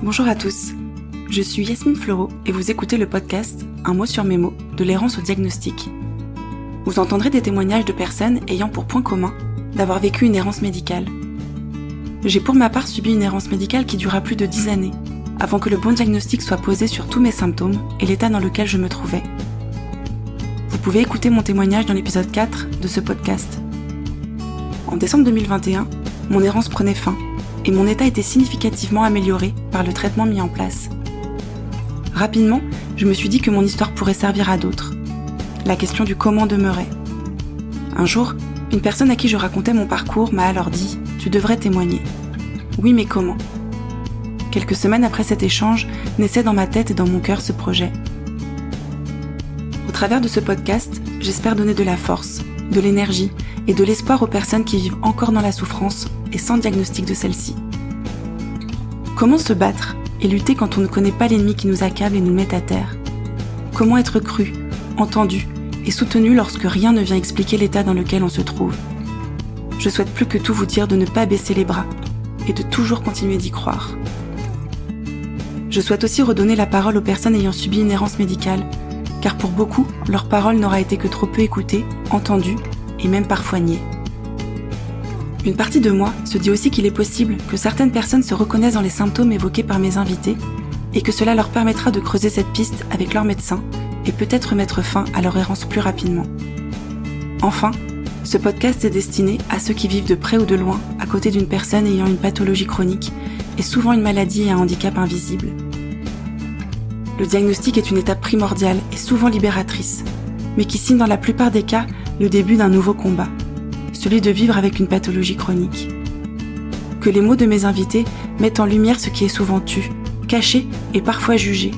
Bonjour à tous, je suis Yasmine Fleureau et vous écoutez le podcast Un mot sur mes mots de l'errance au diagnostic. Vous entendrez des témoignages de personnes ayant pour point commun d'avoir vécu une errance médicale. J'ai pour ma part subi une errance médicale qui dura plus de 10 années, avant que le bon diagnostic soit posé sur tous mes symptômes et l'état dans lequel je me trouvais. Vous pouvez écouter mon témoignage dans l'épisode 4 de ce podcast. En décembre 2021, mon errance prenait fin et mon état était significativement amélioré par le traitement mis en place. Rapidement, je me suis dit que mon histoire pourrait servir à d'autres. La question du comment demeurait. Un jour, une personne à qui je racontais mon parcours m'a alors dit « Tu devrais témoigner ». Oui, mais comment ? Quelques semaines après cet échange, naissait dans ma tête et dans mon cœur ce projet. Au travers de ce podcast, j'espère donner de la force, de l'énergie et de l'espoir aux personnes qui vivent encore dans la souffrance et sans diagnostic de celle-ci. Comment se battre et lutter quand on ne connaît pas l'ennemi qui nous accable et nous met à terre ? Comment être cru, entendu et soutenu lorsque rien ne vient expliquer l'état dans lequel on se trouve ? Je souhaite plus que tout vous dire de ne pas baisser les bras et de toujours continuer d'y croire. Je souhaite aussi redonner la parole aux personnes ayant subi une errance médicale, car pour beaucoup, leur parole n'aura été que trop peu écoutée, entendue et même parfois niée. Une partie de moi se dit aussi qu'il est possible que certaines personnes se reconnaissent dans les symptômes évoqués par mes invités et que cela leur permettra de creuser cette piste avec leur médecin et peut-être mettre fin à leur errance plus rapidement. Enfin, ce podcast est destiné à ceux qui vivent de près ou de loin à côté d'une personne ayant une pathologie chronique et souvent une maladie et un handicap invisible. Le diagnostic est une étape primordiale et souvent libératrice, mais qui signe dans la plupart des cas le début d'un nouveau combat, celui de vivre avec une pathologie chronique. Que les mots de mes invités mettent en lumière ce qui est souvent tu, caché et parfois jugé.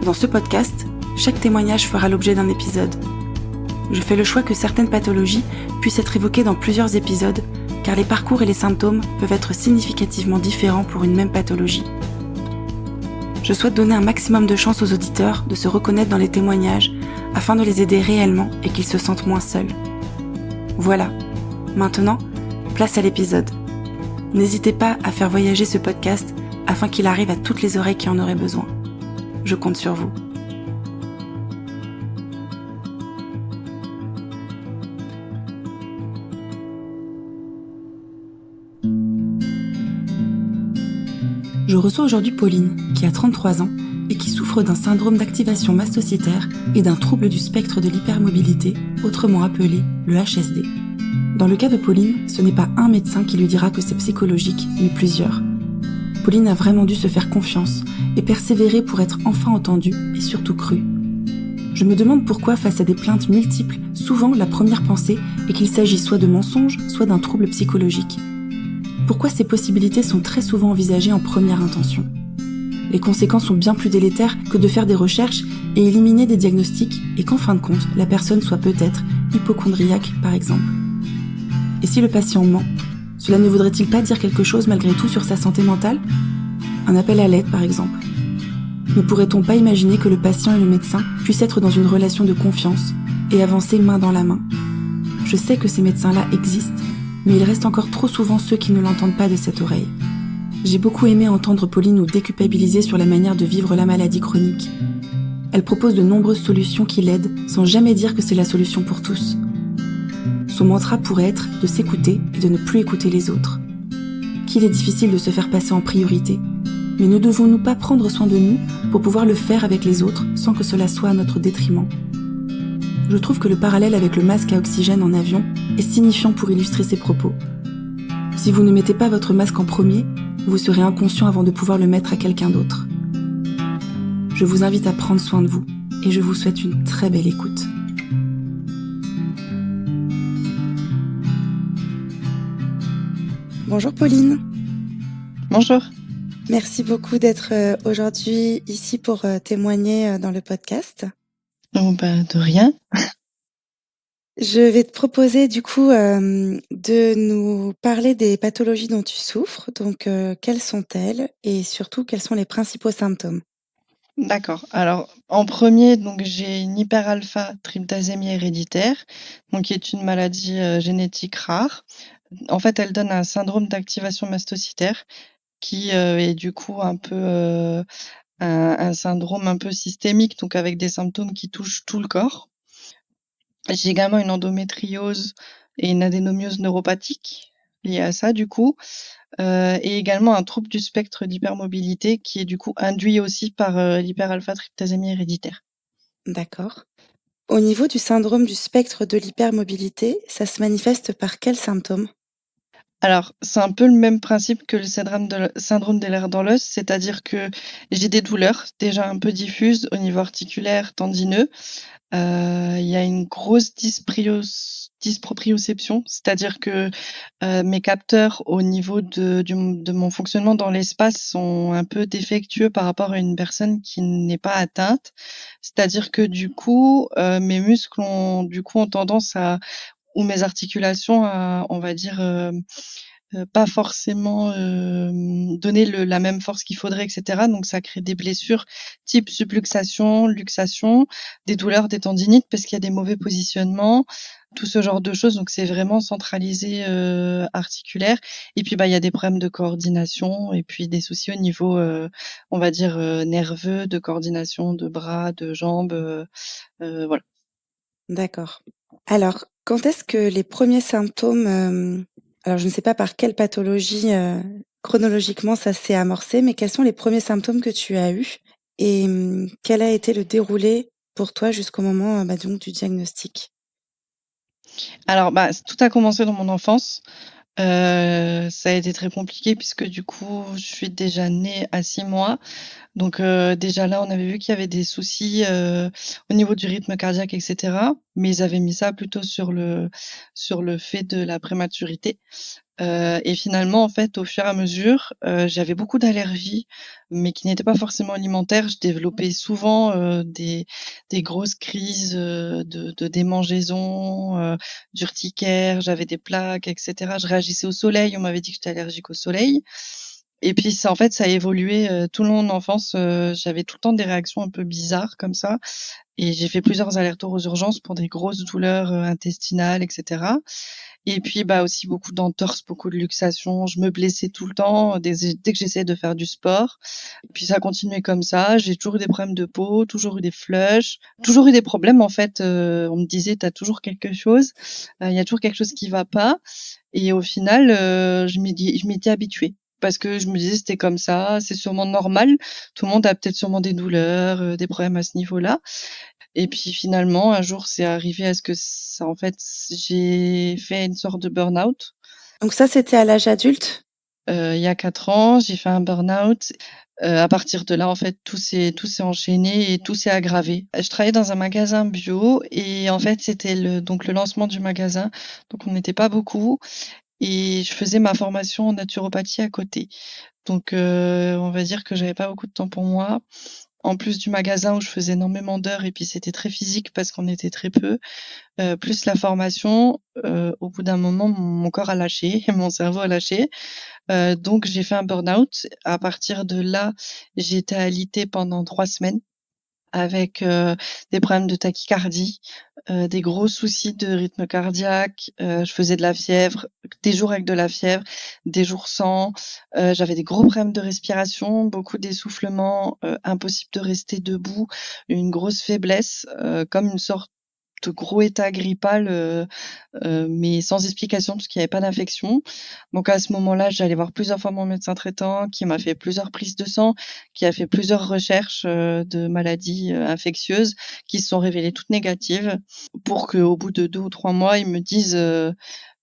Dans ce podcast, chaque témoignage fera l'objet d'un épisode. Je fais le choix que certaines pathologies puissent être évoquées dans plusieurs épisodes, car les parcours et les symptômes peuvent être significativement différents pour une même pathologie. Je souhaite donner un maximum de chance aux auditeurs de se reconnaître dans les témoignages afin de les aider réellement et qu'ils se sentent moins seuls. Voilà, maintenant, place à l'épisode. N'hésitez pas à faire voyager ce podcast afin qu'il arrive à toutes les oreilles qui en auraient besoin. Je compte sur vous. Je reçois aujourd'hui Pauline, qui a 33 ans et qui souffre d'un syndrome d'activation mastocytaire et d'un trouble du spectre de l'hypermobilité, autrement appelé le HSD. Dans le cas de Pauline, ce n'est pas un médecin qui lui dira que c'est psychologique, mais plusieurs. Pauline a vraiment dû se faire confiance et persévérer pour être enfin entendue et surtout crue. Je me demande pourquoi, face à des plaintes multiples, souvent la première pensée est qu'il s'agit soit de mensonges, soit d'un trouble psychologique. Pourquoi ces possibilités sont très souvent envisagées en première intention ? Les conséquences sont bien plus délétères que de faire des recherches et éliminer des diagnostics et qu'en fin de compte, la personne soit peut-être hypocondriaque par exemple. Et si le patient ment, cela ne voudrait-il pas dire quelque chose malgré tout sur sa santé mentale ? Un appel à l'aide par exemple. Ne pourrait-on pas imaginer que le patient et le médecin puissent être dans une relation de confiance et avancer main dans la main ? Je sais que ces médecins-là existent, mais il reste encore trop souvent ceux qui ne l'entendent pas de cette oreille. J'ai beaucoup aimé entendre Pauline nous déculpabiliser sur la manière de vivre la maladie chronique. Elle propose de nombreuses solutions qui l'aident, sans jamais dire que c'est la solution pour tous. Son mantra pourrait être de s'écouter et de ne plus écouter les autres. Qu'il est difficile de se faire passer en priorité, mais ne devons-nous pas prendre soin de nous pour pouvoir le faire avec les autres sans que cela soit à notre détriment ? Je trouve que le parallèle avec le masque à oxygène en avion est signifiant pour illustrer ces propos. Si vous ne mettez pas votre masque en premier, vous serez inconscient avant de pouvoir le mettre à quelqu'un d'autre. Je vous invite à prendre soin de vous et je vous souhaite une très belle écoute. Bonjour Pauline. Bonjour. Merci beaucoup d'être aujourd'hui ici pour témoigner dans le podcast. De rien. Je vais te proposer du coup de nous parler des pathologies dont tu souffres. Donc, quelles sont-elles et surtout quels sont les principaux symptômes ? D'accord. Alors, en premier, donc j'ai une hyperalpha-tryptazémie héréditaire, donc qui est une maladie génétique rare. En fait, elle donne un syndrome d'activation mastocytaire qui, est du coup un peu, un syndrome un peu systémique, donc avec des symptômes qui touchent tout le corps. J'ai également une endométriose et une adénomiose neuropathique liée à ça du coup, et également un trouble du spectre d'hypermobilité qui est du coup induit aussi par, l'hyperalpha-tryptasémie héréditaire. D'accord. Au niveau du syndrome du spectre de l'hypermobilité, ça se manifeste par quels symptômes? Alors, c'est un peu le même principe que le syndrome de l'air dans l'os, c'est-à-dire que j'ai des douleurs déjà un peu diffuses au niveau articulaire, tendineux. Il y a une grosse dysproprioception, c'est-à-dire que, mes capteurs au niveau de mon fonctionnement dans l'espace sont un peu défectueux par rapport à une personne qui n'est pas atteinte. C'est-à-dire que du coup, mes muscles ont tendance à ou mes articulations à, on va dire, pas forcément, donner la même force qu'il faudrait et cetera, donc ça crée des blessures type subluxation, luxation, des douleurs, des tendinites parce qu'il y a des mauvais positionnements, tout ce genre de choses, donc c'est vraiment centralisé, articulaire et puis, bah, il y a des problèmes de coordination et puis des soucis au niveau, on va dire, nerveux, de coordination de bras, de jambes, voilà. D'accord. Alors, quand est-ce que les premiers symptômes, alors je ne sais pas par quelle pathologie, chronologiquement ça s'est amorcé, mais quels sont les premiers symptômes que tu as eus? Et quel a été le déroulé pour toi jusqu'au moment, bah, donc du diagnostic? Alors, bah, tout a commencé dans mon enfance. Ça a été très compliqué puisque du coup, je suis déjà née à 6 mois. Donc, déjà là, on avait vu qu'il y avait des soucis, au niveau du rythme cardiaque et cetera. Mais ils avaient mis ça plutôt sur le fait de la prématurité. Et finalement, en fait, au fur et à mesure, j'avais beaucoup d'allergies, mais qui n'étaient pas forcément alimentaires. Je développais souvent, des grosses crises, de démangeaisons, d'urticaire, j'avais des plaques et cetera. Je réagissais au soleil, on m'avait dit que j'étais allergique au soleil et puis ça, en fait, ça a évolué, tout le long de mon enfance, j'avais tout le temps des réactions un peu bizarres comme ça et j'ai fait plusieurs allers-retours aux urgences pour des grosses douleurs, intestinales et cetera. Et puis, bah, aussi beaucoup d'entorses, beaucoup de luxations. Je me blessais tout le temps, dès que j'essayais de faire du sport. Et puis ça a continué comme ça. J'ai toujours eu des problèmes de peau, toujours eu des flushs, toujours eu des problèmes en fait, on me disait: «Tu as toujours quelque chose, il y a toujours quelque chose qui va pas» et au final, je m'étais habituée parce que je me disais: «C'était comme ça, c'est sûrement normal. Tout le monde a peut-être sûrement des douleurs, des problèmes à ce niveau-là». Et puis finalement, un jour, c'est arrivé à ce que ça en fait, j'ai fait une sorte de burn-out. Donc ça, c'était à l'âge adulte? Il y a 4 ans, j'ai fait un burn-out. À partir de là, en fait, tout s'est enchaîné et tout s'est aggravé. Je travaillais dans un magasin bio et en fait, c'était le lancement du magasin, donc on n'était pas beaucoup et je faisais ma formation en naturopathie à côté. Donc on va dire que j'avais pas beaucoup de temps pour moi. En plus du magasin où je faisais énormément d'heures et puis c'était très physique parce qu'on était très peu, plus la formation, au bout d'un moment, mon corps a lâché, mon cerveau a lâché, donc j'ai fait un burn-out. À partir de là, j'ai été alitée pendant 3 semaines avec, des problèmes de tachycardie, des gros soucis de rythme cardiaque, je faisais de la fièvre, des jours avec de la fièvre, des jours sans, j'avais des gros problèmes de respiration, beaucoup d'essoufflement, impossible de rester debout, une grosse faiblesse, comme une sorte de gros état grippal, mais sans explication parce qu'il y avait pas d'infection. Donc à ce moment-là, j'allais voir plusieurs fois mon médecin traitant qui m'a fait plusieurs prises de sang, qui a fait plusieurs recherches, de maladies, infectieuses qui se sont révélées toutes négatives pour qu'au bout de 2 ou 3 mois, ils me disent,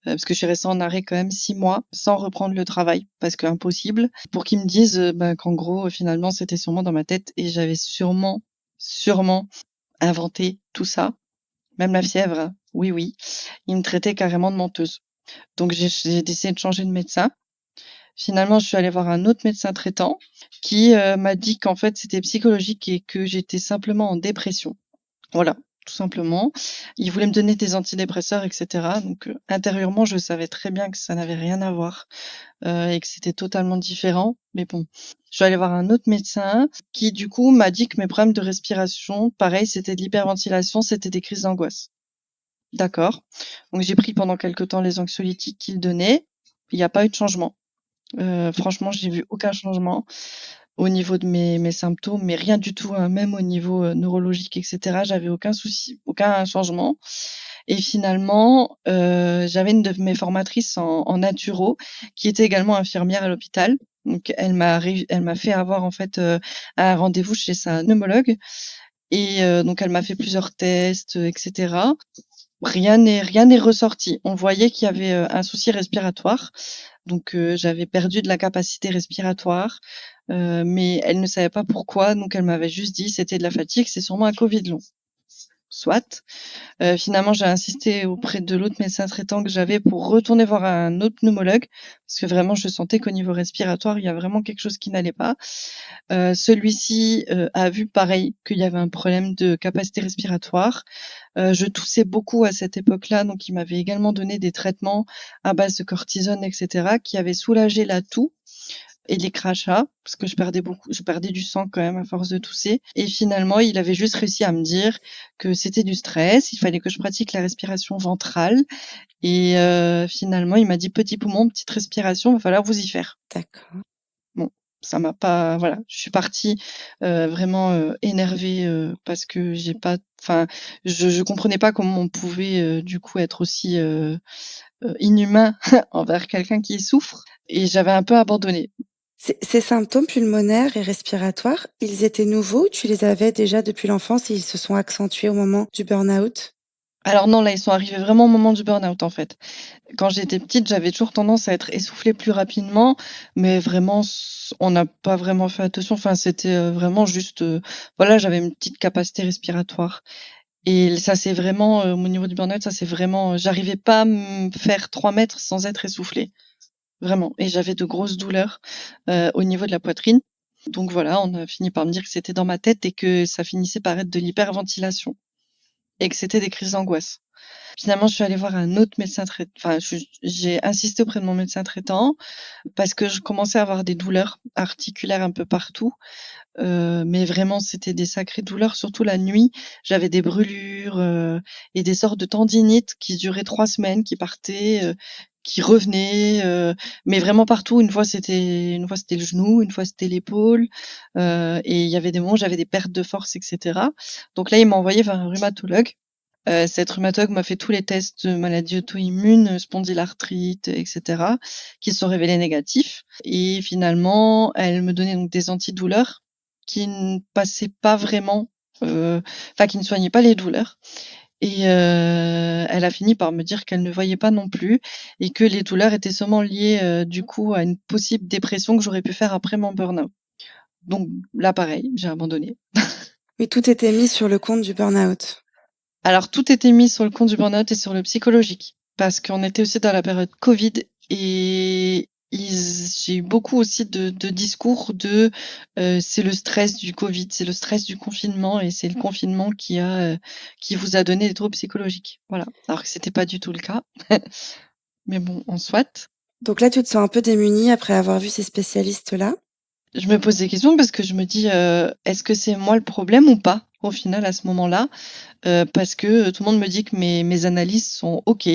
parce que je suis restée en arrêt quand même 6 mois sans reprendre le travail parce qu'impossible, pour qu'ils me disent, bah, qu'en gros, finalement, c'était sûrement dans ma tête et j'avais sûrement inventé tout ça, même la fièvre, hein. Oui, oui. Ils me traitaient carrément de menteuse. Donc j'ai décidé de changer de médecin. Finalement, je suis allée voir un autre médecin traitant qui, m'a dit qu'en fait, c'était psychologique et que j'étais simplement en dépression. Voilà, tout simplement. Il voulait me donner des antidépresseurs et cetera. Donc, intérieurement, je savais très bien que ça n'avait rien à voir, et que c'était totalement différent. Mais bon, je suis allée voir un autre médecin qui, du coup, m'a dit que mes problèmes de respiration, pareil, c'était de l'hyperventilation, c'était des crises d'angoisse. D'accord. Donc j'ai pris pendant quelque temps les anxiolytiques qu'il donnait. Il n'y a pas eu de changement. Franchement, j'ai vu aucun changement au niveau de mes symptômes, mais rien du tout, hein, même au niveau, neurologique et cetera, j'avais aucun souci, aucun changement et finalement, j'avais une de mes formatrices en naturo qui était également infirmière à l'hôpital. Donc elle m'a fait avoir en fait, un rendez-vous chez sa pneumologue et donc elle m'a fait plusieurs tests, et cetera. Rien n'est ressorti. On voyait qu'il y avait, un souci respiratoire, donc j'avais perdu de la capacité respiratoire, mais elle ne savait pas pourquoi, donc elle m'avait juste dit: «C'était de la fatigue, c'est sûrement un covid long». Soit. Finalement, j'ai insisté auprès de l'autre médecin traitant que j'avais pour retourner voir un autre pneumologue, parce que vraiment je sentais qu'au niveau respiratoire, il y a vraiment quelque chose qui n'allait pas. Celui-ci, a vu pareil qu'il y avait un problème de capacité respiratoire. Je toussais beaucoup à cette époque-là, donc il m'avait également donné des traitements à base de cortisone et cetera, qui avaient soulagé la toux et les crachats, parce que je perdais du sang quand même à force de tousser. Et finalement, il avait juste réussi à me dire que c'était du stress, il fallait que je pratique la respiration ventrale. Et finalement, il m'a dit: «Petit poumon, petite respiration, va falloir vous y faire». D'accord. Bon, ça m'a pas voilà, je suis partie, vraiment, énervée, parce que j'ai pas enfin, je comprenais pas comment on pouvait, du coup être aussi, inhumain envers quelqu'un qui souffre et j'avais un peu abandonné. Ces symptômes pulmonaires et respiratoires, ils étaient nouveaux ou tu les avais déjà depuis l'enfance et ils se sont accentués au moment du burn-out? Alors non, là, ils sont arrivés vraiment au moment du burn-out, en fait. Quand j'étais petite, j'avais toujours tendance à être essoufflée plus rapidement, mais vraiment on n'a pas vraiment fait attention. Enfin, c'était, vraiment juste, voilà, j'avais une petite capacité respiratoire et ça c'est vraiment, au niveau du burn-out, ça c'est vraiment, j'arrivais pas à me faire 3 mètres sans être essoufflée, vraiment et j'avais de grosses douleurs, au niveau de la poitrine. Donc voilà, on a fini par me dire que c'était dans ma tête et que ça finissait par être de l'hyperventilation et que c'était des crises d'angoisse. Finalement, je suis allée voir un autre médecin traitant. Enfin, j'ai insisté auprès de mon médecin traitant parce que je commençais à avoir des douleurs articulaires un peu partout, mais vraiment c'était des sacrées douleurs, surtout la nuit. J'avais des brûlures, et des sortes de tendinites qui duraient 3 semaines, qui partaient, qui revenaient, mais vraiment partout. Une fois c'était le genou, une fois c'était l'épaule, et il y avait des moments où j'avais des pertes de force et cetera. Donc là, il m'a envoyée vers un rhumatologue. Cette rhumatologue m'a fait tous les tests de maladies auto-immunes, spondylarthrite et cetera, qui se sont révélés négatifs et finalement, elle me donnait donc des antidouleurs qui ne passaient pas vraiment, enfin qui ne soignaient pas les douleurs et elle a fini par me dire qu'elle ne voyait pas non plus et que les douleurs étaient seulement liées, du coup, à une possible dépression que j'aurais pu faire après mon burn-out. Donc là, pareil, j'ai abandonné. Oui, tout était mis sur le compte du burn-out. Alors tout était mis sur le compte du burn-out et sur le psychologique, parce qu'on était aussi dans la période Covid et j'ai eu beaucoup aussi de discours de, c'est le stress du Covid, c'est le stress du confinement et c'est le confinement qui vous a donné des troubles psychologiques. Voilà, alors que c'était pas du tout le cas. Mais bon, en soit. Donc là, tu te sens un peu démunie après avoir vu ces spécialistes-là? Je me pose des questions parce que je me dis, «Est-ce que c'est moi le problème ou pas?» Au final à ce moment-là. Parce que, tout le monde me dit que mes analyses sont OK,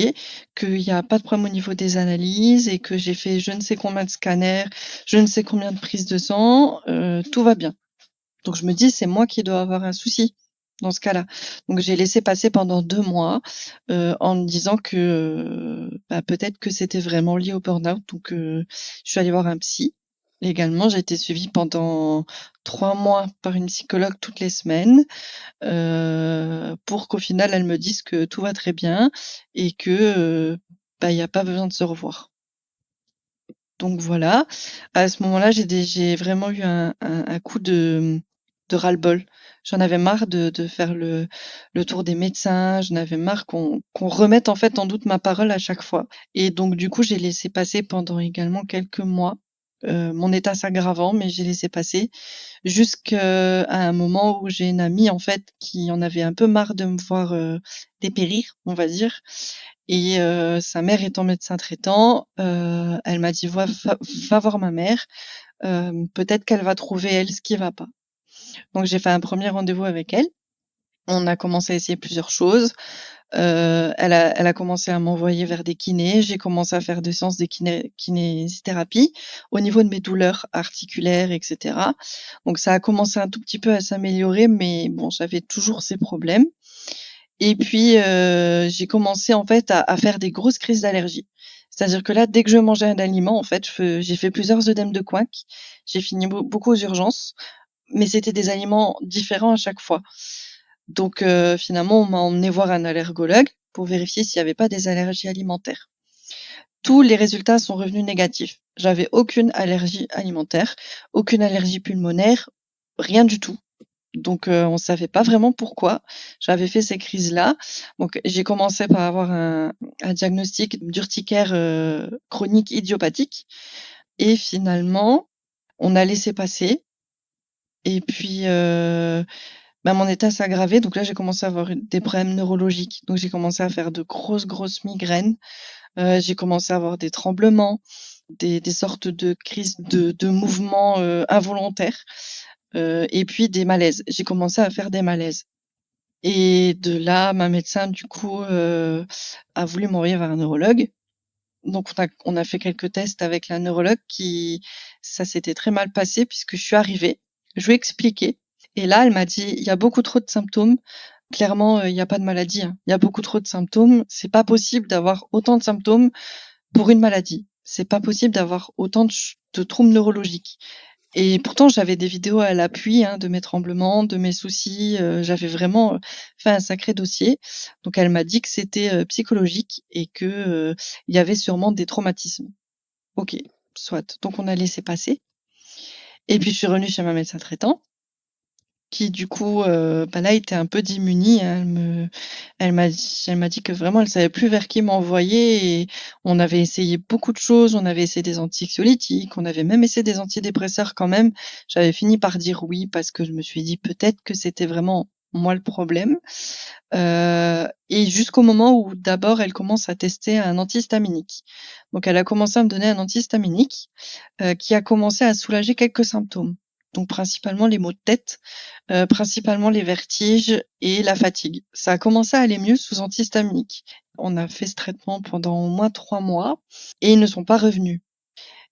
qu'il y a pas de problème au niveau des analyses et que j'ai fait je ne sais combien de scanners, je ne sais combien de prises de sang, tout va bien. Donc je me dis: «C'est moi qui dois avoir un souci dans ce cas-là». Donc j'ai laissé passer pendant 2 mois, en me disant que, bah, peut-être que c'était vraiment lié au burn-out. Donc je suis allée voir un psy. Également, j'ai été suivie pendant 3 mois par une psychologue toutes les semaines. Pour qu'au final, elles me disent que tout va très bien et que, bah, il y a pas besoin de se revoir. Donc voilà, à ce moment-là, j'ai vraiment eu un coup de ras-le-bol. J'en avais marre de faire le tour des médecins, j'en avais marre qu'on remette en fait en doute ma parole à chaque fois et donc du coup, j'ai laissé passer pendant également quelques mois, mon état s'aggravant, mais j'ai laissé passer jusqu'à un moment où j'ai une amie, en fait, qui en avait un peu marre de me voir, dépérir, on va dire et sa mère étant médecin traitant, elle m'a dit: Va voir ma mère, peut-être qu'elle va trouver elle ce qui va pas». Donc j'ai fait un premier rendez-vous avec elle On a commencé à essayer plusieurs choses. Elle a commencé à m'envoyer vers des kinés. J'ai commencé à faire des séances de kinésithérapie au niveau de mes douleurs articulaires, et cetera. Donc ça a commencé un tout petit peu à s'améliorer, mais bon, j'avais toujours ces problèmes. Et puis, j'ai commencé en fait à faire des grosses crises d'allergie. C'est-à-dire que là, dès que je mangeais un aliment, en fait, j'ai fait plusieurs œdèmes de Quincke. J'ai fini beaucoup aux urgences, mais c'était des aliments différents à chaque fois. Donc, finalement, on m'a emmenée voir un allergologue pour vérifier s'il y avait pas des allergies alimentaires. Tous les résultats sont revenus négatifs. J'avais aucune allergie alimentaire, aucune allergie pulmonaire, rien du tout. Donc, on savait pas vraiment pourquoi j'avais fait ces crises-là. Donc, j'ai commencé par avoir un diagnostic d'urticaire chronique idiopathique. Et finalement, on a laissé passer. Et puis, mon état s'est aggravé. Donc là, j'ai commencé à avoir des problèmes neurologiques. Donc, j'ai commencé à faire de grosses migraines. J'ai commencé à avoir des tremblements, des sortes de crises de mouvements involontaires. Et puis des malaises. J'ai commencé à faire des malaises. Et de là, ma médecin, du coup, a voulu m'envoyer vers un neurologue. Donc on a fait quelques tests avec la neurologue ça s'était très mal passé puisque je suis arrivée, je lui ai expliqué et là, elle m'a dit: «Il y a beaucoup trop de symptômes. Clairement, il y a pas de maladie, hein. Il y a beaucoup trop de symptômes. C'est pas possible d'avoir autant de symptômes pour une maladie. C'est pas possible d'avoir autant de troubles neurologiques». Et pourtant, j'avais des vidéos à l'appui, hein, de mes tremblements, de mes soucis, j'avais vraiment, fait un sacré dossier. Donc elle m'a dit que c'était, psychologique et que, il y avait sûrement des traumatismes. OK, soit. Donc on a laissé passer et puis je suis revenue chez ma médecin traitant qui du coup, là était un peu démunie, hein. Elle m'a dit que vraiment elle savait plus vers qui m'envoyer et on avait essayé beaucoup de choses. On avait essayé des anxiolytiques, on avait même essayé des antidépresseurs quand même. J'avais fini par dire oui parce que je me suis dit: «Peut-être que c'était vraiment moi le problème». Et jusqu'au moment où d'abord elle commence à tester un antihistaminique. Donc elle a commencé à me donner un antihistaminique, qui a commencé à soulager quelques symptômes. Donc principalement les maux de tête, principalement les vertiges et la fatigue. Ça a commencé à aller mieux sous antihistaminique. On a fait ce traitement pendant au moins 3 mois et ils ne sont pas revenus.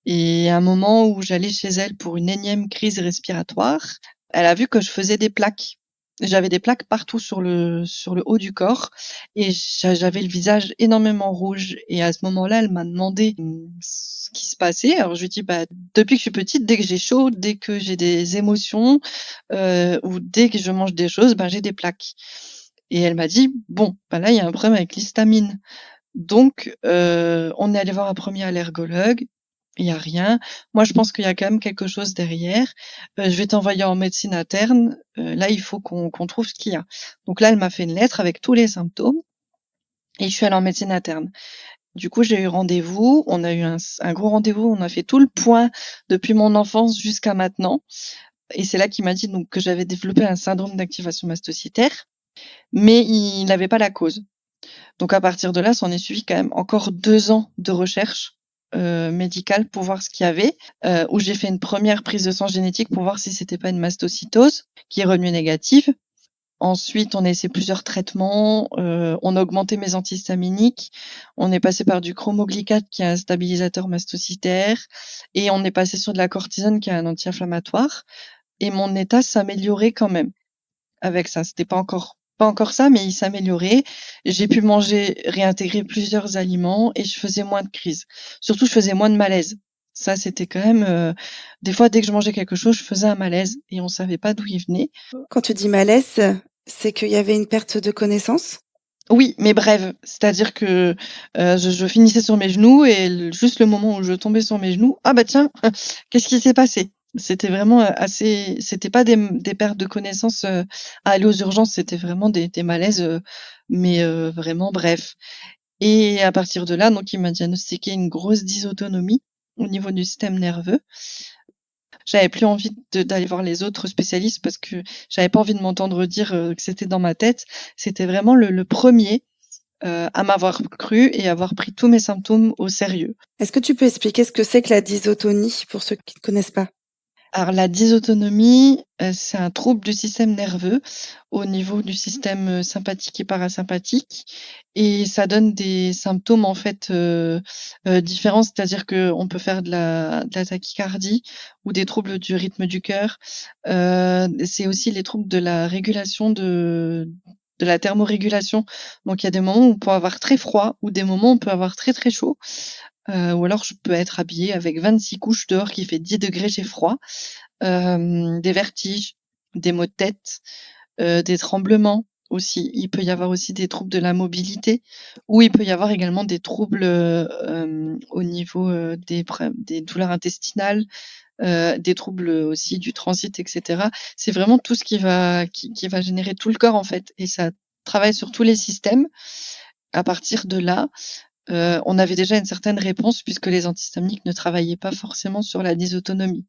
Et à un moment où j'allais chez elle pour une énième crise respiratoire, elle a vu que je faisais des plaques. J'avais des plaques partout sur le haut du corps et j'avais le visage énormément rouge et à ce moment-là, elle m'a demandé, ce qui se passait. Alors je lui ai dit: «Bah, depuis que je suis petite, dès que j'ai chaud, dès que j'ai des émotions, ou dès que je mange des choses, j'ai des plaques». Et elle m'a dit: «Bon, là, il y a un problème avec l'histamine». Donc on est allé voir un premier allergologue. Il y a rien. Moi, je pense qu'il y a quand même quelque chose derrière. Je vais t'envoyer en médecine interne. Là, il faut qu'on trouve ce qu'il y a. Donc là, elle m'a fait une lettre avec tous les symptômes et je suis allée en médecine interne. Du coup, j'ai eu rendez-vous. On a eu un gros rendez-vous. On a fait tout le point depuis mon enfance jusqu'à maintenant. Et c'est là qu'il m'a dit donc que j'avais développé un syndrome d'activation mastocytaire, mais il n'avait pas la cause. Donc à partir de là, s'en est suivi quand même encore 2 ans de recherche médicale pour voir ce qu'il y avait, où j'ai fait une première prise de sang génétique pour voir si c'était pas une mastocytose qui est revenue négative. Ensuite, on a essayé plusieurs traitements, on a augmenté mes antihistaminiques, on est passé par du chromoglycate qui est un stabilisateur mastocytaire et on est passé sur de la cortisone qui est un anti-inflammatoire et mon état s'améliorait quand même avec ça. C'était pas encore ça, mais il s'améliorait. J'ai pu manger, réintégrer plusieurs aliments et je faisais moins de crises. Surtout, je faisais moins de malaise. Ça, c'était quand même, des fois, dès que je mangeais quelque chose, je faisais un malaise et on savait pas d'où il venait. Quand tu dis malaise, c'est qu'il y avait une perte de connaissance? Oui, mais brève. C'est-à-dire que, je finissais sur mes genoux et juste le moment où je tombais sur mes genoux: «Ah bah tiens, qu'est-ce qui s'est passé?» C'était vraiment, assez c'était pas des pertes de connaissance, à aller aux urgences, c'était vraiment des malaises, mais vraiment bref. Et à partir de là, donc il m'a diagnostiqué une grosse dysautonomie au niveau du système nerveux. J'avais plus envie d'aller voir les autres spécialistes parce que j'avais pas envie de m'entendre dire, que c'était dans ma tête. C'était vraiment le 1er, à m'avoir cru et avoir pris tous mes symptômes au sérieux. Est-ce que tu peux expliquer ce que c'est que la dysotonie pour ceux qui ne connaissent pas? Alors la dysautonomie, c'est un trouble du système nerveux au niveau du système, sympathique et parasympathique et ça donne des symptômes en fait, différents. C'est-à-dire qu'on peut faire de la tachycardie ou des troubles du rythme du cœur. C'est aussi les troubles de la régulation de la thermorégulation. Donc il y a des moments où on peut avoir très froid ou des moments où on peut avoir très, très chaud, ou alors je peux être habillée avec 26 couches dehors qui fait 10 degrés, j'ai froid. Des vertiges, des maux de tête, des tremblements aussi. Il peut y avoir aussi des troubles de la mobilité ou il peut y avoir également des troubles, au niveau, des douleurs intestinales, des troubles, aussi du transit et cetera. C'est vraiment tout ce qui va générer tout le corps, en fait et ça travaille sur tous les systèmes. À partir de là, on avait déjà une certaine réponse puisque les antihistaminiques ne travaillaient pas forcément sur la dysautonomie.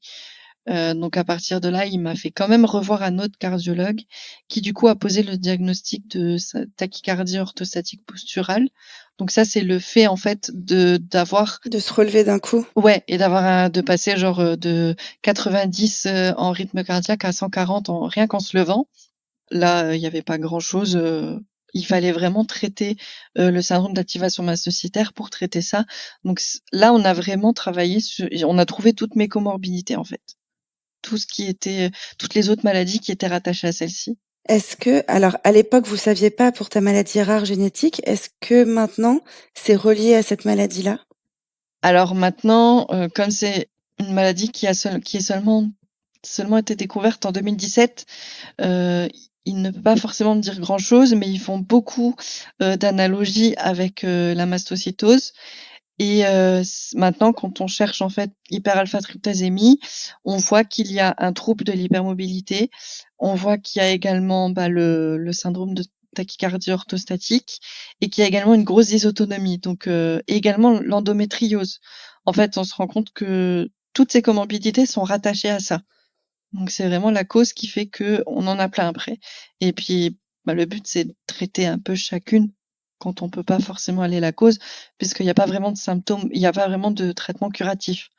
Donc à partir de là, il m'a fait quand même revoir un autre cardiologue qui du coup a posé le diagnostic de tachycardie orthostatique posturale. Donc ça, c'est le fait en fait d'avoir De se relever d'un coup. ouais et de passer genre, de 90, en rythme cardiaque à 140 rien qu'en se levant. Là, il y avait pas grand chose, il fallait vraiment traiter, le syndrome d'activation mastocytaire pour traiter ça. Donc là, on a vraiment travaillé on a trouvé toutes mes comorbidités en fait. Tout ce qui était, toutes les autres maladies qui étaient rattachées à celle-ci. Est-ce que alors à l'époque, vous saviez pas pour ta maladie rare génétique, est-ce que maintenant c'est relié à cette maladie-là? Alors maintenant, comme c'est une maladie qui est seulement été découverte en 2017, heu, il ne peut pas forcément me dire grand-chose, mais ils font beaucoup, d'analogies avec, la mastocytose et maintenant quand on cherche en fait hyperalpha-tryptasémie, on voit qu'il y a un trouble de l'hypermobilité. On voit qu'il y a également, bah, le syndrome de tachycardie orthostatique et qu'il y a également une grosse dysautonomie donc et également l'endométriose. En fait, on se rend compte que toutes ces comorbidités sont rattachées à ça. Donc c'est vraiment la cause qui fait qu'on en a plein après et puis, bah, le but c'est de traiter un peu chacune quand on peut pas forcément aller à la cause, puisqu'il y a pas vraiment de symptômes, il y a pas vraiment de traitement curatif.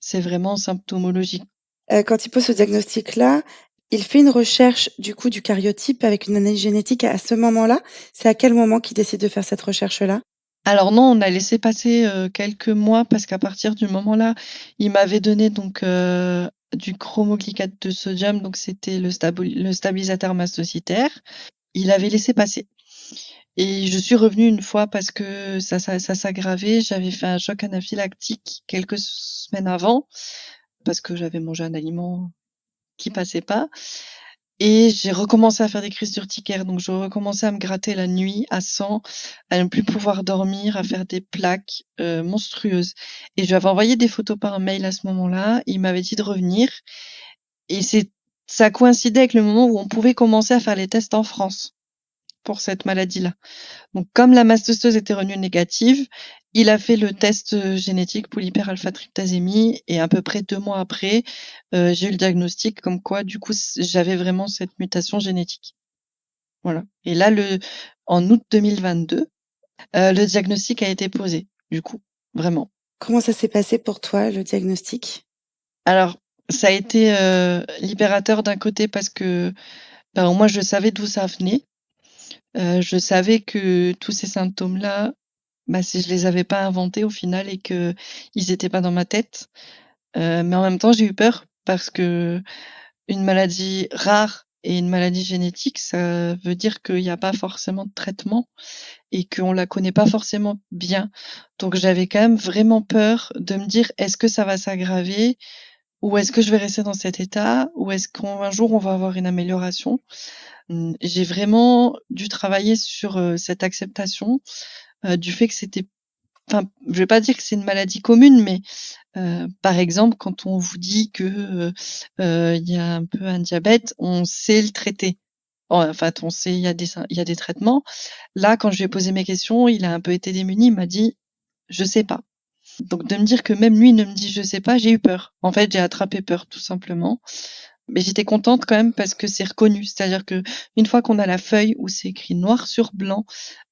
C'est vraiment symptomologique. Quand il pose ce diagnostic-là, il fait une recherche du coup du cariotype avec une analyse génétique à ce moment-là? C'est à quel moment qu'il décide de faire cette recherche-là? Alors non, on a laissé passer, quelques mois parce qu'à partir du moment-là, il m'avait donné donc, du chromoglycate de sodium, donc c'était le stabilisateur mastocytaire. Il avait laissé passer et je suis revenue une fois parce que ça s'aggravait. J'avais fait un choc anaphylactique quelques semaines avant parce que j'avais mangé un aliment qui passait pas et j'ai recommencé à faire des crises d'urticaire. Donc je recommençais à me gratter la nuit à 100, à ne plus pouvoir dormir, à faire des plaques, monstrueuses et je lui avais envoyé des photos par mail à ce moment-là. Il m'avait dit de revenir et ça coïncidait avec le moment où on pouvait commencer à faire les tests en France pour cette maladie-là. Donc comme la mastocytose était revenue négative, il a fait le test, génétique pour l'hyperalpha-tryptasémie et à peu près 2 mois après, j'ai eu le diagnostic comme quoi du coup j'avais vraiment cette mutation génétique. Voilà et là en août 2022, le diagnostic a été posé, du coup, vraiment. Comment ça s'est passé pour toi, le diagnostic? Alors ça a été, libérateur d'un côté parce que, ben, moi je savais d'où ça venait. Je savais que tous ces symptômes-là, bah, si je les avais pas inventés au final et qu'ils étaient pas dans ma tête, mais en même temps, j'ai eu peur parce que une maladie rare et une maladie génétique, ça veut dire qu'il y a pas forcément de traitement et qu'on la connaît pas forcément bien. Donc j'avais quand même vraiment peur de me dire: «Est-ce que ça va s'aggraver? Ou est-ce que je vais rester dans cet état? Ou est-ce qu'un jour on va avoir une amélioration?» J'ai vraiment dû travailler sur, cette acceptation, du fait que c'était enfin, je vais pas dire que c'est une maladie commune, mais par exemple, quand on vous dit que, il y a un peu un diabète, on sait le traiter. En fait, on sait il y a des traitements. Là, quand je lui ai posé mes questions, il a un peu été démuni, il m'a dit: «Je sais pas». Donc de me dire que même lui ne me dit: «Je sais pas», j'ai eu peur. En fait, j'ai attrapé peur tout simplement. Mais j'étais contente quand même parce que c'est reconnu. C'est-à-dire qu'une fois qu'on a la feuille où c'est écrit noir sur blanc,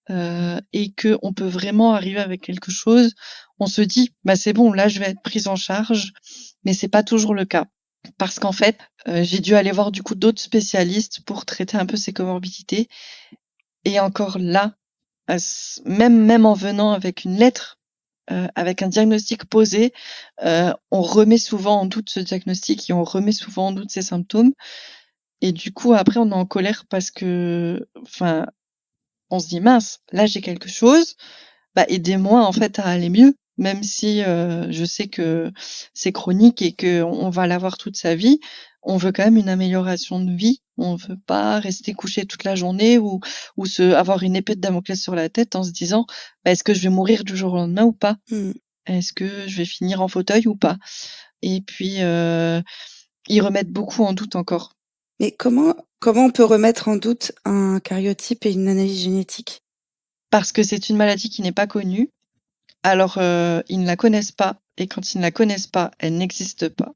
et qu'on peut vraiment arriver avec quelque chose, on se dit: «Bah, c'est bon, là, je vais être prise en charge», mais c'est pas toujours le cas. parce qu'en fait, j'ai dû aller voir du coup d'autres spécialistes pour traiter un peu ces comorbidités et encore là, même en venant avec une lettre, avec un diagnostic posé, on remet souvent en doute ce diagnostic et on remet souvent en doute ces symptômes et du coup après on est en colère parce que enfin, on se dit: «Mince, là j'ai quelque chose, bah, aidez-moi en fait à aller mieux». Même si, je sais que c'est chronique et qu'on va l'avoir toute sa vie, on veut quand même une amélioration de vie. On veut pas rester couché toute la journée ou se avoir une épée de Damoclès sur la tête en se disant: «Bah, est-ce que je vais mourir du jour au lendemain ou pas? Mmh. Est-ce que je vais finir en fauteuil ou pas?» Et puis, ils remettent beaucoup en doute encore. Mais comment on peut remettre en doute un cariotype et une analyse génétique? Parce que c'est une maladie qui n'est pas connue, alors, ils ne la connaissent pas et quand ils ne la connaissent pas, elle n'existe pas.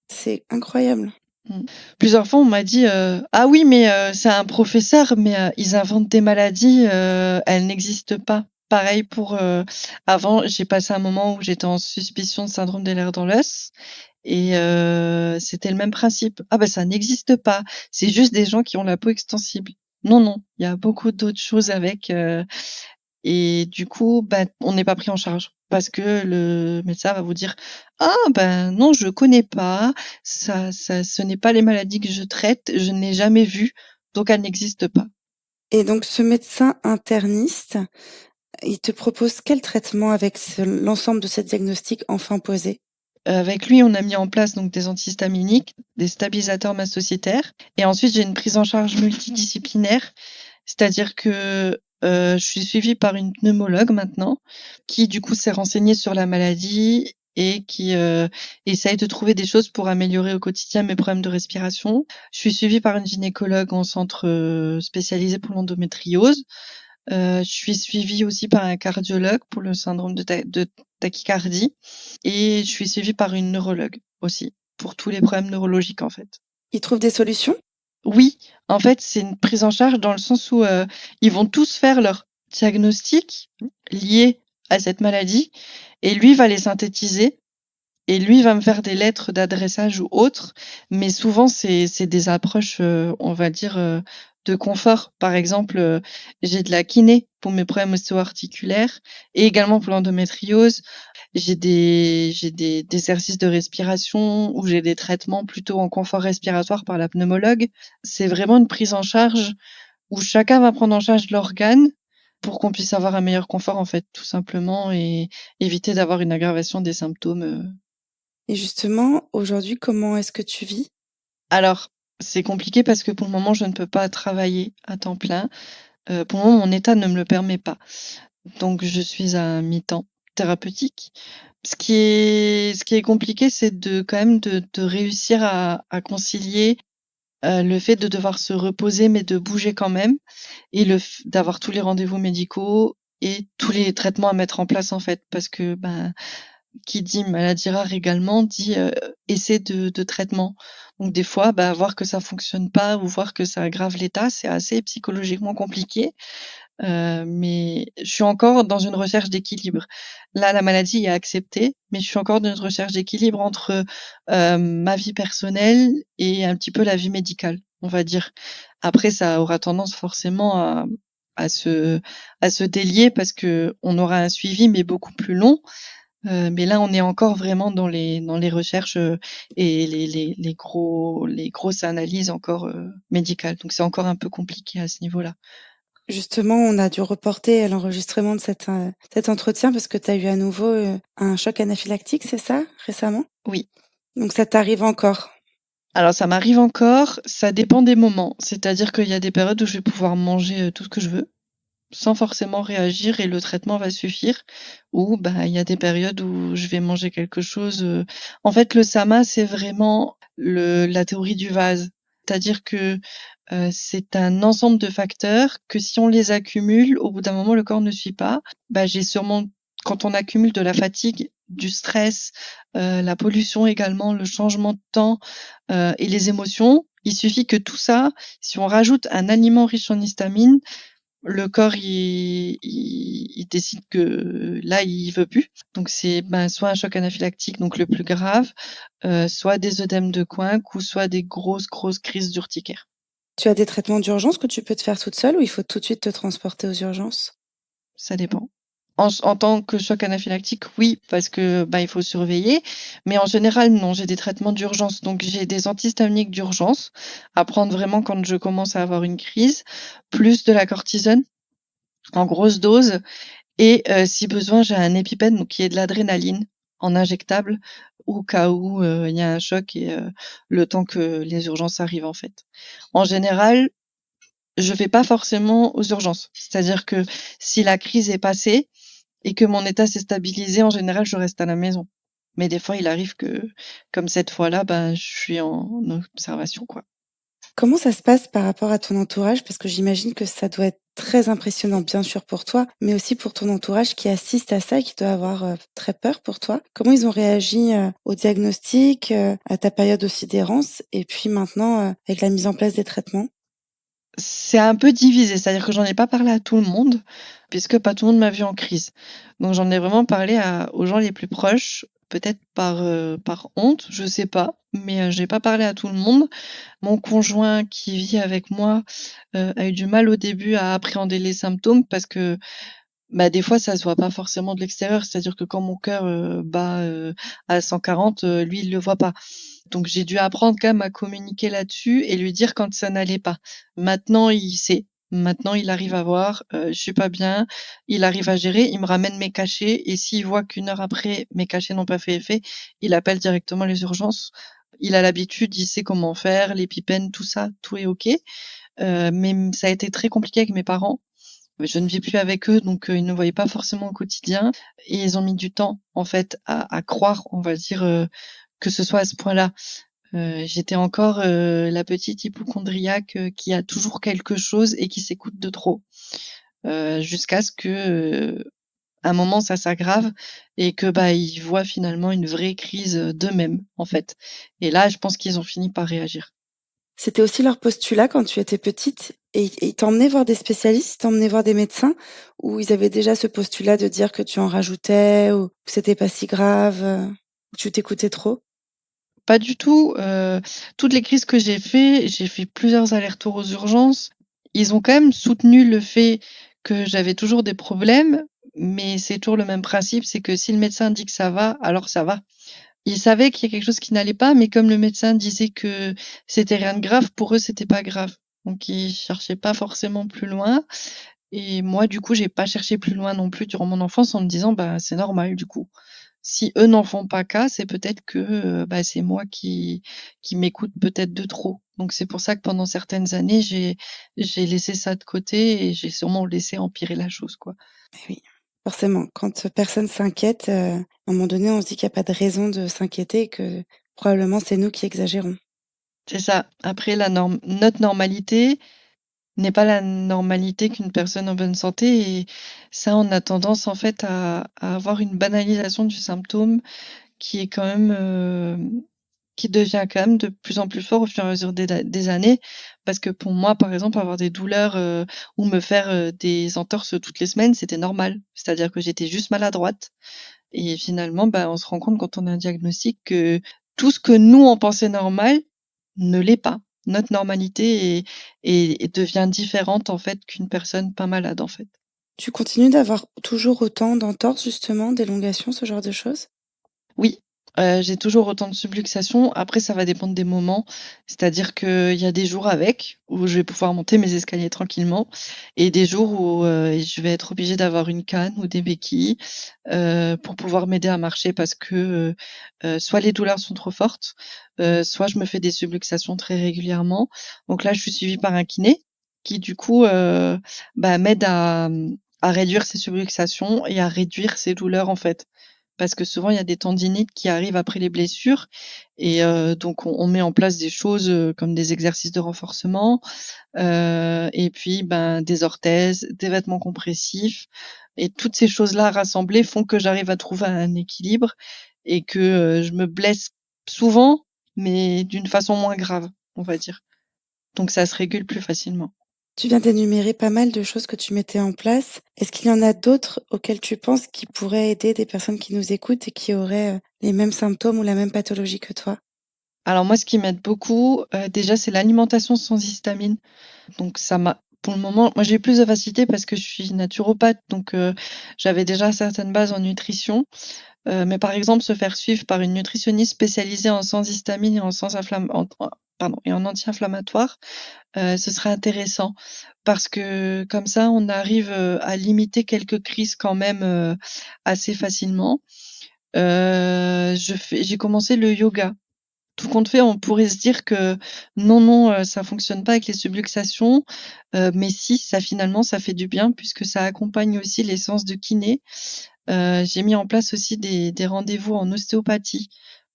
C'est incroyable. Mmh. Plusieurs fois, on m'a dit, «Ah oui, mais c'est un professeur, mais ils inventent des maladies, elles n'existent pas». Pareil pour, avant, j'ai passé un moment où j'étais en suspicion de syndrome des lèvres dans l'os et c'était le même principe. «Ah bah, ça n'existe pas, c'est juste des gens qui ont la peau extensible». Non, non, il y a beaucoup d'autres choses avec, et du coup, bah, on n'est pas pris en charge parce que le médecin va vous dire: «Ah ben non, je connais pas, ça ce n'est pas les maladies que je traite, je n'ai jamais vu, donc elles n'existent pas». Et donc ce médecin interniste, il te propose quel traitement avec l'ensemble de ces diagnostics enfin posés? Avec lui, on a mis en place donc des antihistaminiques, des stabilisateurs mastocytaires et ensuite j'ai une prise en charge multidisciplinaire. C'est-à-dire que, je suis suivie par une pneumologue maintenant, qui du coup s'est renseignée sur la maladie et qui, essaye de trouver des choses pour améliorer au quotidien mes problèmes de respiration. Je suis suivie par une gynécologue en centre, spécialisé pour l'endométriose. Je suis suivie aussi par un cardiologue pour le syndrome de tachycardie et je suis suivie par une neurologue aussi, pour tous les problèmes neurologiques, en fait. Il trouve des solutions? Oui, en fait, c'est une prise en charge dans le sens où, ils vont tous faire leur diagnostic lié à cette maladie et lui va les synthétiser et lui va me faire des lettres d'adressage ou autres, mais souvent c'est des approches, on va dire, de confort. Par exemple, j'ai de la kiné pour mes problèmes ostéo-articulaires et également pour l'endométriose. J'ai des exercices de respiration ou j'ai des traitements plutôt en confort respiratoire par la pneumologue. C'est vraiment une prise en charge où chacun va prendre en charge l'organe pour qu'on puisse avoir un meilleur confort, en fait, tout simplement et éviter d'avoir une aggravation des symptômes, Et justement, aujourd'hui, comment est-ce que tu vis? Alors, c'est compliqué parce que pour le moment, je ne peux pas travailler à temps plein. Pour le moment, mon état ne me le permet pas. Donc je suis à mi-temps thérapeutique. Ce qui est compliqué, c'est de quand même de réussir à concilier, le fait de devoir se reposer, mais de bouger quand même et d'avoir tous les rendez-vous médicaux et tous les traitements à mettre en place, en fait. Parce que, ben, qui dit maladie rare également dit, essai de traitement. Donc des fois, bah, voir que ça fonctionne pas ou voir que ça aggrave l'état, c'est assez psychologiquement compliqué, mais je suis encore dans une recherche d'équilibre. Là, la maladie est acceptée, mais je suis encore dans une recherche d'équilibre entre, ma vie personnelle et un petit peu la vie médicale, on va dire. Après ça aura tendance forcément à se à se délier parce qu'on aura un suivi, mais beaucoup plus long. Mais là, on est encore vraiment dans les recherches, et les grosses analyses encore, médicales. Donc c'est encore un peu compliqué à ce niveau-là. Justement, on a dû reporter l'enregistrement de cet entretien parce que tu as eu à nouveau, un choc anaphylactique, c'est ça, récemment? Oui. Donc ça t'arrive encore? Alors ça m'arrive encore, ça dépend des moments. C'est-à-dire qu'il y a des périodes où je vais pouvoir manger, tout ce que je veux, sans forcément réagir et le traitement va suffire. Ou, bah, il y a des périodes où je vais manger quelque chose, en fait, le SAMA, c'est vraiment la théorie du vase. C'est-à-dire que, c'est un ensemble de facteurs que si on les accumule, au bout d'un moment, le corps ne suit pas. Bah, j'ai sûrement quand on accumule de la fatigue, du stress, la pollution également, le changement de temps, et les émotions, il suffit que tout ça, si on rajoute un aliment riche en histamine, le corps il décide que là, il veut plus. Donc c'est, soit un choc anaphylactique, donc le plus grave, soit des œdèmes de Coinck ou soit des grosses, grosses crises d'urticaire. Tu as des traitements d'urgence que tu peux te faire toute seule ou il faut tout de suite te transporter aux urgences? Ça dépend. En tant que choc anaphylactique, oui, parce que, il faut surveiller, mais en général, non, j'ai des traitements d'urgence. Donc j'ai des antihistaminiques d'urgence à prendre vraiment quand je commence à avoir une crise, plus de la cortisone en grosse dose et si besoin, j'ai un EpiPen, donc qui est de l'adrénaline en injectable au cas où, il y a un choc et le temps que les urgences arrivent, en fait. En général, je vais pas forcément aux urgences. C'est-à-dire que si la crise est passée et que mon état s'est stabilisé, en général, je reste à la maison. Mais des fois, il arrive que, comme cette fois-là, je suis en observation, quoi. Comment ça se passe par rapport à ton entourage? Parce que j'imagine que ça doit être très impressionnant, bien sûr pour toi, mais aussi pour ton entourage qui assiste à ça et qui doit avoir, très peur pour toi. Comment ils ont réagi, au diagnostic, à ta période aussi d'errance et puis maintenant, avec la mise en place des traitements? C'est un peu divisé, c'est-à-dire que j'en ai pas parlé à tout le monde, puisque pas tout le monde m'a vue en crise. Donc j'en ai vraiment parlé aux gens les plus proches, peut-être par honte, je sais pas, mais j'ai pas parlé à tout le monde. Mon conjoint qui vit avec moi, a eu du mal au début à appréhender les symptômes parce que, des fois ça se voit pas forcément de l'extérieur. C'est-à-dire que quand mon cœur, bat, à 140, lui il le voit pas. Donc j'ai dû apprendre quand même à communiquer là-dessus et lui dire quand ça n'allait pas. Maintenant, il sait. Maintenant, il arrive à voir, je suis pas bien, il arrive à gérer, il me ramène mes cachets et s'il voit qu'1 heure après, mes cachets n'ont pas fait effet, il appelle directement les urgences. Il a l'habitude, il sait comment faire, l'EpiPen, tout ça, tout est OK. Mais ça a été très compliqué avec mes parents. Je ne vis plus avec eux, donc ils ne me voyaient pas forcément au quotidien et ils ont mis du temps, en fait, à croire, on va dire, que ce soit à ce point-là. J'étais encore, la petite hypocondriaque, qui a toujours quelque chose et qui s'écoute de trop. Jusqu'à ce que, un moment ça s'aggrave et que, ils voient finalement une vraie crise, d'eux-mêmes, en fait. Et là, je pense qu'ils ont fini par réagir. C'était aussi leur postulat quand tu étais petite et ils t'emmenaient voir des spécialistes, ils t'emmenaient voir des médecins ou ils avaient déjà ce postulat de dire que tu en rajoutais ou que c'était pas si grave, ou tu t'écoutais trop? Pas du tout, toutes les crises que j'ai fait plusieurs allers-retours aux urgences. Ils ont quand même soutenu le fait que j'avais toujours des problèmes, mais c'est toujours le même principe, c'est que si le médecin dit que ça va, alors ça va. Ils savaient qu'il y a quelque chose qui n'allait pas, mais comme le médecin disait que c'était rien de grave, pour eux, c'était pas grave. Donc ils cherchaient pas forcément plus loin et moi, du coup, j'ai pas cherché plus loin non plus durant mon enfance en me disant: c'est normal, du coup». Si eux n'en font pas cas, c'est peut-être que, c'est moi qui m'écoute peut-être de trop. Donc c'est pour ça que pendant certaines années, j'ai laissé ça de côté et j'ai sûrement laissé empirer la chose, quoi. Eh oui, forcément, quand, personne s'inquiète, à un moment donné, on se dit qu'il y a pas de raison de s'inquiéter et que probablement c'est nous qui exagérons. C'est ça. Après notre normalité n'est pas la normalité qu'une personne en bonne santé et ça, on a tendance en fait à avoir une banalisation du symptôme qui est quand même, qui devient quand même de plus en plus fort au fur et à mesure des années. Parce que pour moi, par exemple, avoir des douleurs, ou me faire, des entorses toutes les semaines, c'était normal. C'est-à-dire que j'étais juste maladroite et finalement, on se rend compte quand on a un diagnostic que tout ce que nous, on pensait normal ne l'est pas. Notre normalité est devient différente, en fait, qu'une personne pas malade, en fait. Tu continues d'avoir toujours autant d'entorses justement, d'élongations, ce genre de choses? Oui, j'ai toujours autant de subluxation. Après, ça va dépendre des moments. C'est-à-dire qu'il y a des jours où je vais pouvoir monter mes escaliers tranquillement et des jours où, je vais être obligée d'avoir une canne ou des béquilles, pour pouvoir m'aider à marcher parce que, soit les douleurs sont trop fortes, soit je me fais des subluxations très régulièrement. Donc là, je suis suivie par un kiné qui du coup, m'aide à réduire ces subluxations et à réduire ces douleurs, en fait. Parce que souvent, il y a des tendinites qui arrivent après les blessures et donc on met en place des choses, comme des exercices de renforcement, et puis, des orthèses, des vêtements compressifs et toutes ces choses-là rassemblées font que j'arrive à trouver un équilibre et que, je me blesse souvent, mais d'une façon moins grave, on va dire. Donc ça se régule plus facilement. Tu viens d'énumérer pas mal de choses que tu mettais en place. Est-ce qu'il y en a d'autres auxquelles tu penses qui pourraient aider des personnes qui nous écoutent et qui auraient, les mêmes symptômes ou la même pathologie que toi? Alors moi, ce qui m'aide beaucoup, déjà, c'est l'alimentation sans histamine. Donc ça m'a pour le moment moi, j'ai eu plus de facilité parce que je suis naturopathe, donc j'avais déjà certaines bases en nutrition. Mais par exemple, se faire suivre par une nutritionniste spécialisée en sans histamine et en sans inflam en pardon et en anti-inflammatoire, ce serait intéressant parce que comme ça, on arrive, à limiter quelques crises quand même, assez facilement. J'ai commencé le yoga. Tout compte fait, on pourrait se dire que non, non, ça fonctionne pas avec les subluxations, mais si, ça finalement, ça fait du bien puisque ça accompagne aussi les séances de kiné. J'ai mis en place aussi des rendez-vous en ostéopathie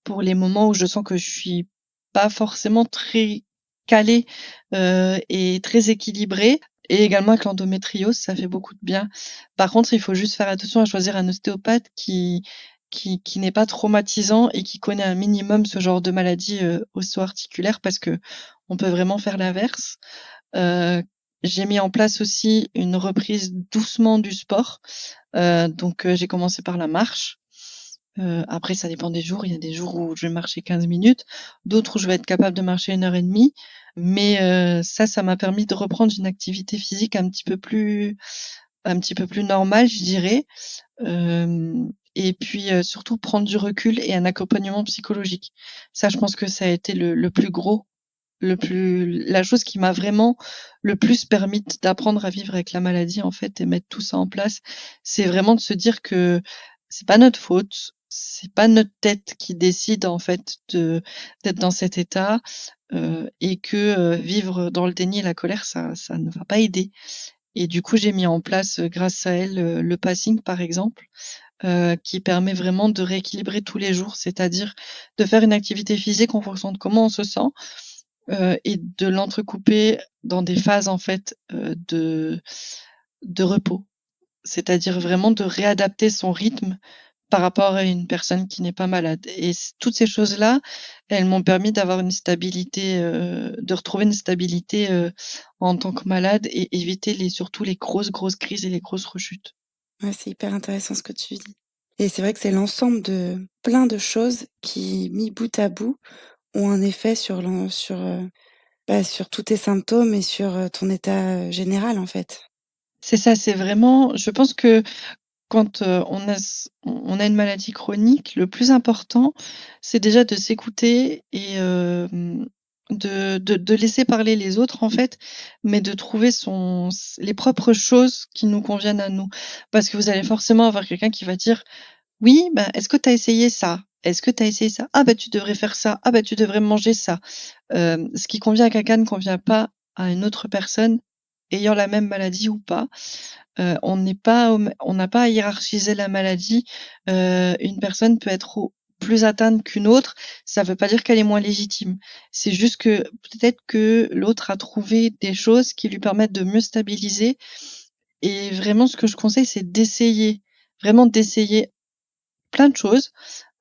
pour les moments où je sens que je suis pas forcément très calée, et très équilibrée et également avec l'endométriose, ça fait beaucoup de bien. Par contre, il faut juste faire attention à choisir un ostéopathe qui n'est pas traumatisant et qui connaît un minimum ce genre de maladie, osso-articulaire parce qu'on peut vraiment faire l'inverse. Heu, j'ai mis en place aussi une reprise doucement du sport. Donc j'ai commencé par la marche. Après ça dépend des jours. Il y a des jours où je vais marcher 15 minutes, d'autres où je vais être capable de marcher 1 heure et demie. Mais ça m'a permis de reprendre une activité physique un petit peu plus normale, je dirais. Et puis, surtout prendre du recul et un accompagnement psychologique. Ça, je pense que ça a été le plus gros, la chose qui m'a vraiment le plus permis d'apprendre à vivre avec la maladie, en fait, et mettre tout ça en place. C'est vraiment de se dire que c'est pas notre faute, c'est pas notre tête qui décide, en fait, d'être dans cet état, et que, vivre dans le déni et la colère, ça ne va pas aider. Et du coup, j'ai mis en place, grâce à elle, le passing, par exemple, qui permet vraiment de rééquilibrer tous les jours. C'est-à-dire de faire une activité physique en fonction de comment on se sent, et de l'entrecouper dans des phases, en fait, de repos. C'est-à-dire vraiment de réadapter son rythme par rapport à une personne qui n'est pas malade et toutes ces choses-là, elles m'ont permis d'avoir une stabilité, de retrouver une stabilité, en tant que malade et éviter surtout les grosses, grosses crises et les grosses rechutes. Ouais, c'est hyper intéressant ce que tu dis et c'est vrai que c'est l'ensemble de plein de choses qui, mis bout à bout, ont un effet sur tous tes symptômes et sur, ton état, général, en fait. C'est ça, c'est vraiment je pense que quand, on a une maladie chronique, le plus important, c'est déjà de s'écouter et de laisser parler les autres, en fait, mais de trouver les propres choses qui nous conviennent à nous. Parce que vous allez forcément avoir quelqu'un qui va dire: «Oui, bah, est-ce que tu as essayé ça? Est-ce que tu as essayé ça? Ah bah, tu devrais faire ça. Ah bah, tu devrais manger ça». Ce qui convient à quelqu'un ne convient pas à une autre personne, ayant la même maladie ou pas. On n'a pas à hiérarchiser la maladie. Une personne peut être plus atteinte qu'une autre, ça ne veut pas dire qu'elle est moins légitime. C'est juste que peut-être que l'autre a trouvé des choses qui lui permettent de mieux stabiliser et vraiment ce que je conseille, c'est d'essayer, vraiment d'essayer plein de choses,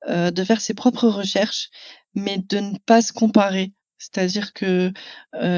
de faire ses propres recherches, mais de ne pas se comparer. C'est-à-dire que,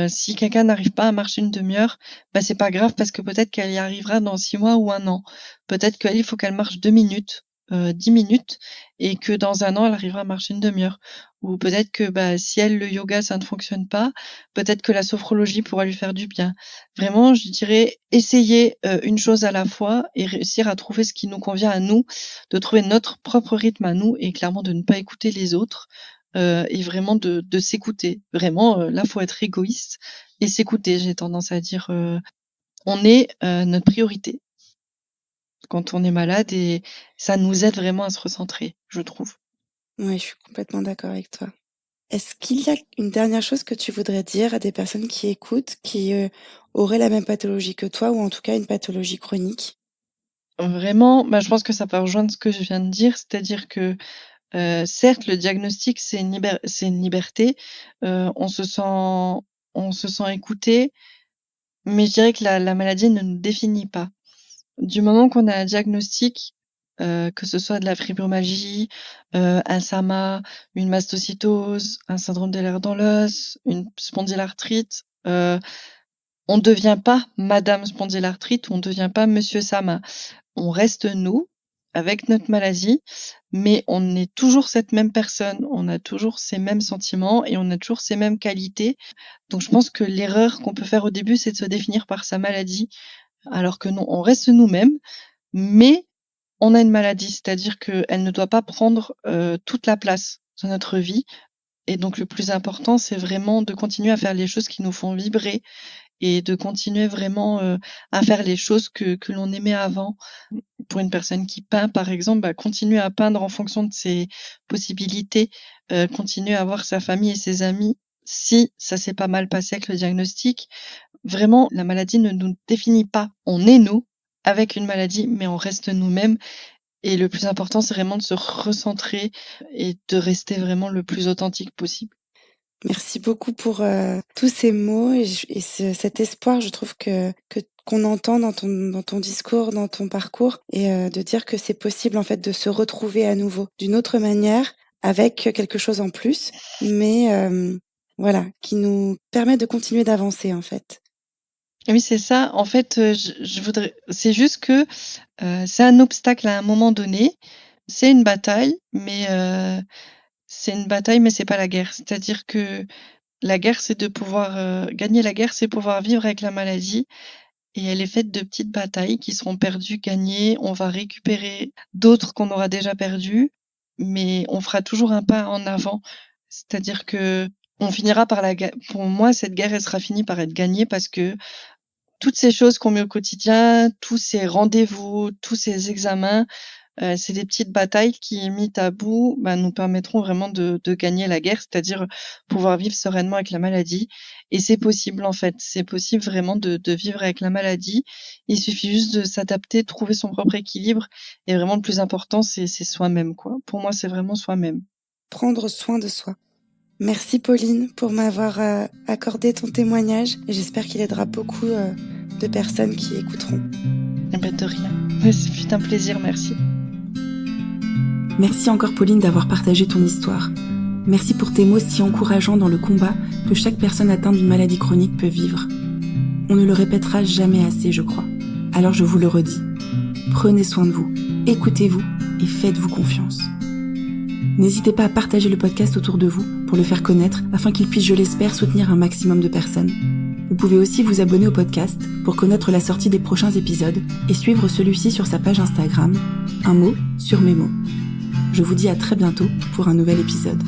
si quelqu'un n'arrive pas à marcher une demi-heure, bah, c'est pas grave parce que peut-être qu'elle y arrivera dans 6 mois ou 1 an. Peut-être qu'elle, il faut qu'elle marche 2 minutes, 10 minutes et que dans 1 an, elle arrivera à marcher une demi-heure. Ou peut-être que, bah, si elle, le yoga, ça ne fonctionne pas, peut-être que la sophrologie pourra lui faire du bien. Vraiment, je dirais essayer, une chose à la fois et réussir à trouver ce qui nous convient à nous, de trouver notre propre rythme à nous et clairement de ne pas écouter les autres, et vraiment de s'écouter. Vraiment, là, faut être égoïste et s'écouter. J'ai tendance à dire, on est, notre priorité quand on est malade et ça nous aide vraiment à se recentrer, je trouve. Ouais, je suis complètement d'accord avec toi. Est-ce qu'il y a une dernière chose que tu voudrais dire à des personnes qui écoutent, qui, auraient la même pathologie que toi ou en tout cas une pathologie chronique? Vraiment, bah, je pense que ça peut rejoindre ce que je viens de dire, c'est-à-dire que, certes, le diagnostic, c'est une liberté, on se sent écouté, mais je dirais que la maladie ne nous définit pas. Du moment qu'on a un diagnostic, que ce soit de la fibromyalgie, un SMA, une mastocytose, un syndrome des nerfs dans l'os, une spondylarthrite, On ne devient pas Madame Spondylarthrite, on ne devient pas Monsieur Sama. On reste nous, avec notre maladie, mais on est toujours cette même personne, on a toujours ces mêmes sentiments et on a toujours ces mêmes qualités. Donc je pense que l'erreur qu'on peut faire au début, c'est de se définir par sa maladie, alors que non, on reste nous-mêmes, mais on a une maladie, c'est-à-dire qu'elle ne doit pas prendre toute la place de notre vie. Et donc le plus important, c'est vraiment de continuer à faire les choses qui nous font vibrer et de continuer vraiment à faire les choses que l'on aimait avant. Pour une personne qui peint, par exemple, continuer à peindre en fonction de ses possibilités, continuer à voir sa famille et ses amis. Si ça s'est pas mal passé avec le diagnostic, vraiment, la maladie ne nous définit pas. On est nous, avec une maladie, mais on reste nous-mêmes. Et le plus important, c'est vraiment de se recentrer et de rester vraiment le plus authentique possible. Merci beaucoup pour tous ces mots et cet espoir, je trouve qu'on entend dans ton discours, dans ton parcours, et de dire que c'est possible en fait de se retrouver à nouveau d'une autre manière, avec quelque chose en plus, mais voilà, qui nous permet de continuer d'avancer en fait. Oui, c'est ça. En fait, je voudrais c'est juste que, c'est un obstacle à un moment donné, c'est une bataille, mais c'est pas la guerre. C'est-à-dire que la guerre, c'est de pouvoir, gagner la guerre, c'est pouvoir vivre avec la maladie et elle est faite de petites batailles qui seront perdues, gagnées. On va récupérer d'autres qu'on aura déjà perdues, mais on fera toujours un pas en avant. C'est-à-dire qu'on finira par pour moi, cette guerre, elle sera finie par être gagnée parce que toutes ces choses qu'on met au quotidien, tous ces rendez-vous, tous ces examens, c'est des petites batailles qui, mises à bout, nous permettront vraiment de gagner la guerre, c'est-à-dire pouvoir vivre sereinement avec la maladie. Et c'est possible, en fait. C'est possible vraiment de vivre avec la maladie. Il suffit juste de s'adapter, de trouver son propre équilibre. Et vraiment, le plus important, c'est soi-même, quoi. Pour moi, c'est vraiment soi-même. Prendre soin de soi. Merci Pauline pour m'avoir accordé ton témoignage et j'espère qu'il aidera beaucoup de personnes qui écouteront. De rien. Ouais, ce fut un plaisir, merci. Merci encore Pauline d'avoir partagé ton histoire. Merci pour tes mots si encourageants dans le combat que chaque personne atteinte d'une maladie chronique peut vivre. On ne le répétera jamais assez, je crois. Alors je vous le redis. Prenez soin de vous, écoutez-vous et faites-vous confiance. N'hésitez pas à partager le podcast autour de vous pour le faire connaître afin qu'il puisse, je l'espère, soutenir un maximum de personnes. Vous pouvez aussi vous abonner au podcast pour connaître la sortie des prochains épisodes et suivre celui-ci sur sa page Instagram, un mot sur mes mots. Je vous dis à très bientôt pour un nouvel épisode.